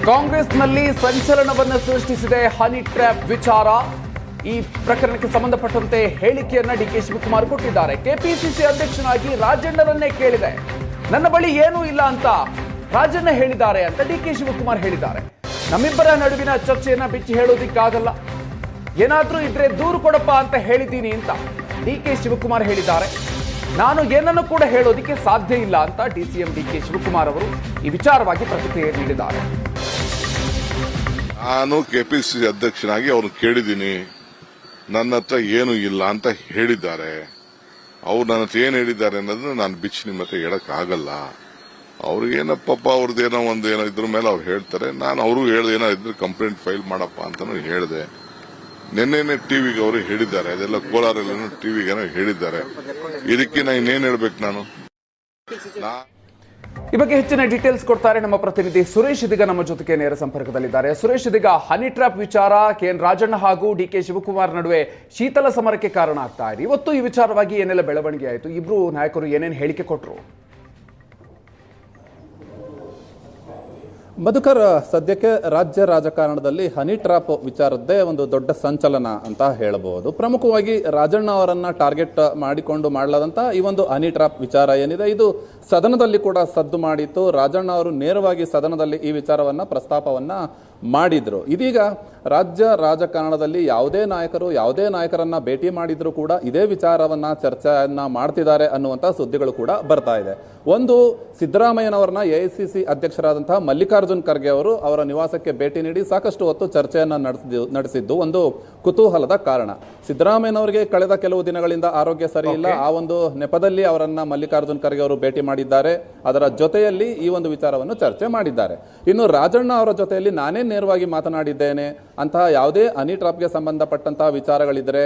ಕಾಂಗ್ರೆಸ್ನಲ್ಲಿ ಸಂಚಲನವನ್ನು ಸೃಷ್ಟಿಸಿದೆ honey trap ವಿಚಾರ. ಈ ಪ್ರಕರಣಕ್ಕೆ ಸಂಬಂಧಪಟ್ಟಂತೆ ಹೇಳಿಕೆಯನ್ನ ಡಿಕೆ ಶಿವಕುಮಾರ್ ಕೊಟ್ಟಿದ್ದಾರೆ. ಕೆಪಿಸಿಸಿ ಅಧ್ಯಕ್ಷನಾಗಿ ರಾಜಣ್ಣರನ್ನೇ ಕೇಳಿದೆ, ನನ್ನ ಬಳಿ ಏನೂ ಇಲ್ಲ ಅಂತ ರಾಜಣ್ಣ ಹೇಳಿದ್ದಾರೆ ಅಂತ ಡಿಕೆ ಶಿವಕುಮಾರ್ ಹೇಳಿದ್ದಾರೆ. ನಮ್ಮಿಬ್ಬರ ನಡುವಿನ ಚರ್ಚೆಯನ್ನ ಬಿಚ್ಚಿ ಹೇಳೋದಿಕ್ಕಾಗಲ್ಲ, ಏನಾದ್ರೂ ಇದ್ರೆ ದೂರು ಕೊಡಪ್ಪ ಅಂತ ಹೇಳಿದ್ದೀನಿ ಅಂತ ಡಿಕೆ ಶಿವಕುಮಾರ್ ಹೇಳಿದ್ದಾರೆ. ನಾನು ಏನನ್ನು ಕೂಡ ಹೇಳೋದಿಕ್ಕೆ ಸಾಧ್ಯ ಇಲ್ಲ ಅಂತ ಡಿಸಿಎಂ ಡಿಕೆ ಶಿವಕುಮಾರ್ ಅವರು ಈ ವಿಚಾರವಾಗಿ ಪ್ರತಿಕ್ರಿಯೆ ನೀಡಿದ್ದಾರೆ. ನಾನು ಕೆಪಿಸಿಸಿ ಅಧ್ಯಕ್ಷನಾಗಿ ಅವ್ರು ಕೇಳಿದ್ದೀನಿ, ನನ್ನ ಹತ್ರ ಏನು ಇಲ್ಲ ಅಂತ ಹೇಳಿದ್ದಾರೆ. ಅವ್ರು ನನ್ನ ಹತ್ರ ಏನ್ ಹೇಳಿದ್ದಾರೆ ಅನ್ನೋದನ್ನ ನಾನು ಬಿಚ್ಚಿ ನಿಮ್ಮ ಹತ್ರ ಹೇಳಕ್ಕಾಗಲ್ಲ. ಅವ್ರಿಗೇನಪ್ಪ ಅವ್ರದ್ದೇನೋ ಒಂದೇನೋ ಇದ್ರ ಮೇಲೆ ಅವ್ರು ಹೇಳ್ತಾರೆ. ನಾನು ಅವರು ಹೇಳ್ದೆ, ಏನೋ ಇದ್ರೆ ಕಂಪ್ಲೇಂಟ್ ಫೈಲ್ ಮಾಡಪ್ಪ ಅಂತಾನು ಹೇಳಿದೆ. ನಿನ್ನೆನೆ ಟಿವಿಗೆ ಅವರು ಹೇಳಿದ್ದಾರೆ, ಅದೆಲ್ಲ ಕೋಲಾರಲ್ಲೂ ಟಿವಿಗೆ ಹೇಳಿದ್ದಾರೆ. ಇದಕ್ಕೆ ನಾನು ಇನ್ನೇನ್ ಹೇಳ್ಬೇಕು? ನಾನು ಈ ಬಗ್ಗೆ ಹೆಚ್ಚಿನ ಡೀಟೇಲ್ಸ್ ಕೊಡ್ತಾರೆ ನಮ್ಮ ಪ್ರತಿನಿಧಿ ಸುರೇಶ್. ಇದೀಗ ನಮ್ಮ ಜೊತೆಗೆ ನೇರ ಸಂಪರ್ಕದಲ್ಲಿದ್ದಾರೆ. ಸುರೇಶ್, ಇದೀಗ ಹನಿ ಟ್ರ್ಯಾಪ್ ವಿಚಾರ ಕೆಎನ್ ರಾಜಣ್ಣ ಹಾಗೂ ಡಿಕೆ ಶಿವಕುಮಾರ್ ನಡುವೆ ಶೀತಲ ಸಮರಕ್ಕೆ ಕಾರಣ ಆಗ್ತಾ ಇದೆ. ಇವತ್ತು ಈ ವಿಚಾರವಾಗಿ ಏನೆಲ್ಲ ಬೆಳವಣಿಗೆ ಆಯಿತು? ಇಬ್ರು ನಾಯಕರು ಏನೇನು ಹೇಳಿಕೆ ಕೊಟ್ಟರು? ಮಧುಕರ್, ಸದ್ಯಕ್ಕೆ ರಾಜ್ಯ ರಾಜಕಾರಣದಲ್ಲಿ ಹನಿ ಟ್ರಾಪ್ ವಿಚಾರದ್ದೇ ಒಂದು ದೊಡ್ಡ ಸಂಚಲನ ಅಂತ ಹೇಳಬಹುದು. ಪ್ರಮುಖವಾಗಿ ರಾಜಣ್ಣ ಅವರನ್ನ ಟಾರ್ಗೆಟ್ ಮಾಡಿಕೊಂಡು ಮಾಡಲಾದಂತ ಈ ಒಂದು ಹನಿ ಟ್ರಾಪ್ ವಿಚಾರ ಏನಿದೆ, ಇದು ಸದನದಲ್ಲಿ ಕೂಡ ಸದ್ದು ಮಾಡಿತ್ತು. ರಾಜಣ್ಣ ಅವರು ನೇರವಾಗಿ ಸದನದಲ್ಲಿ ಈ ವಿಚಾರವನ್ನ ಪ್ರಸ್ತಾಪವನ್ನ ಮಾಡಿದ್ರು. ಇದೀಗ ರಾಜ್ಯ ರಾಜಕಾರಣದಲ್ಲಿ ಯಾವುದೇ ನಾಯಕರು ಯಾವುದೇ ನಾಯಕರನ್ನ ಭೇಟಿ ಮಾಡಿದ್ರು ಕೂಡ ಇದೇ ವಿಚಾರವನ್ನ ಚರ್ಚೆಯನ್ನ ಮಾಡ್ತಿದ್ದಾರೆ ಅನ್ನುವಂತ ಸುದ್ದಿಗಳು ಕೂಡ ಬರ್ತಾ ಇದೆ. ಒಂದು, ಸಿದ್ದರಾಮಯ್ಯನವರನ್ನ ಎಐಸಿಸಿ ಅಧ್ಯಕ್ಷರಾದಂತಹ ಮಲ್ಲಿಕಾರ್ಜುನ್ ಖರ್ಗೆ ಅವರು ಅವರ ನಿವಾಸಕ್ಕೆ ಭೇಟಿ ನೀಡಿ ಸಾಕಷ್ಟು ಹೊತ್ತು ಚರ್ಚೆಯನ್ನ ನಡೆಸಿದ್ದು ಒಂದು ಕುತೂಹಲದ ಕಾರಣ. ಸಿದ್ದರಾಮಯ್ಯನವರಿಗೆ ಕಳೆದ ಕೆಲವು ದಿನಗಳಿಂದ ಆರೋಗ್ಯ ಸರಿ ಇಲ್ಲ. ಆ ಒಂದು ನೆಪದಲ್ಲಿ ಅವರನ್ನ ಮಲ್ಲಿಕಾರ್ಜುನ್ ಖರ್ಗೆ ಅವರು ಭೇಟಿ ಮಾಡಿದ್ದಾರೆ. ಅದರ ಜೊತೆಯಲ್ಲಿ ಈ ಒಂದು ವಿಚಾರವನ್ನು ಚರ್ಚೆ ಮಾಡಿದ್ದಾರೆ. ಇನ್ನು ರಾಜಣ್ಣ ಅವರ ಜೊತೆಯಲ್ಲಿ ನಾನೇ ನೇರವಾಗಿ ಮಾತನಾಡಿದ್ದೇನೆ, ಅಂತಹ ಯಾವುದೇ ಹನಿ ಟ್ರಾಪ್ಗೆ ಸಂಬಂಧಪಟ್ಟಂತಹ ವಿಚಾರಗಳಿದ್ರೆ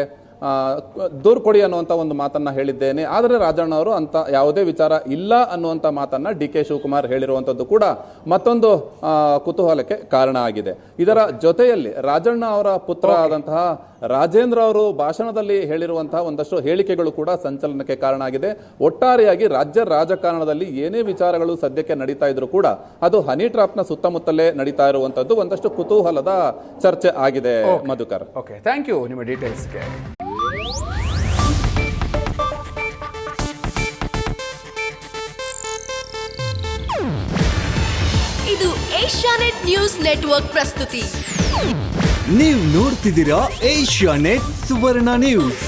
ದೂರು ಕೊಡಿ ಅನ್ನುವಂಥ ಒಂದು ಮಾತನ್ನ ಹೇಳಿದ್ದೇನೆ. ಆದರೆ ರಾಜಣ್ಣ ಅವರು ಅಂತ ಯಾವುದೇ ವಿಚಾರ ಇಲ್ಲ ಅನ್ನುವಂಥ ಮಾತನ್ನ ಡಿಕೆ ಶಿವಕುಮಾರ್ ಹೇಳಿರುವಂಥದ್ದು ಕೂಡ ಮತ್ತೊಂದು ಕುತೂಹಲಕ್ಕೆ ಕಾರಣ ಆಗಿದೆ. ಇದರ ಜೊತೆಯಲ್ಲಿ ರಾಜಣ್ಣ ಅವರ ಪುತ್ರ ಆದಂತಹ ರಾಜೇಂದ್ರ ಅವರು ಭಾಷಣದಲ್ಲಿ ಹೇಳಿರುವಂತಹ ಒಂದಷ್ಟು ಹೇಳಿಕೆಗಳು ಕೂಡ ಸಂಚಲನಕ್ಕೆ ಕಾರಣ ಆಗಿದೆ. ಒಟ್ಟಾರೆಯಾಗಿ ರಾಜ್ಯ ರಾಜಕಾರಣದಲ್ಲಿ ಏನೇ ವಿಚಾರಗಳು ಸದ್ಯಕ್ಕೆ ನಡೀತಾ ಇದ್ರು ಕೂಡ ಅದು ಹನಿ ಟ್ರಾಪ್ನ ಸುತ್ತಮುತ್ತಲೇ ನಡೀತಾ ಇರುವಂತದ್ದು ಒಂದಷ್ಟು ಕುತೂಹಲದ ಚರ್ಚೆ ಆಗಿದೆ. ಮಧುಕರ್, ಓಕೆ, ಥ್ಯಾಂಕ್ ಯು ನಿಮ್ಮ ಡೀಟೇಲ್ಸ್ಗೆ. ಇದು ಏಷ್ಯಾನೆಟ್ ನ್ಯೂಸ್ ನೆಟ್ವರ್ಕ್ ಪ್ರಸ್ತುತಿ. ನೀವು ನೋಡ್ತಿದ್ದೀರಾ ಏಷ್ಯಾನೆಟ್ ಸುವರ್ಣ ನ್ಯೂಸ್.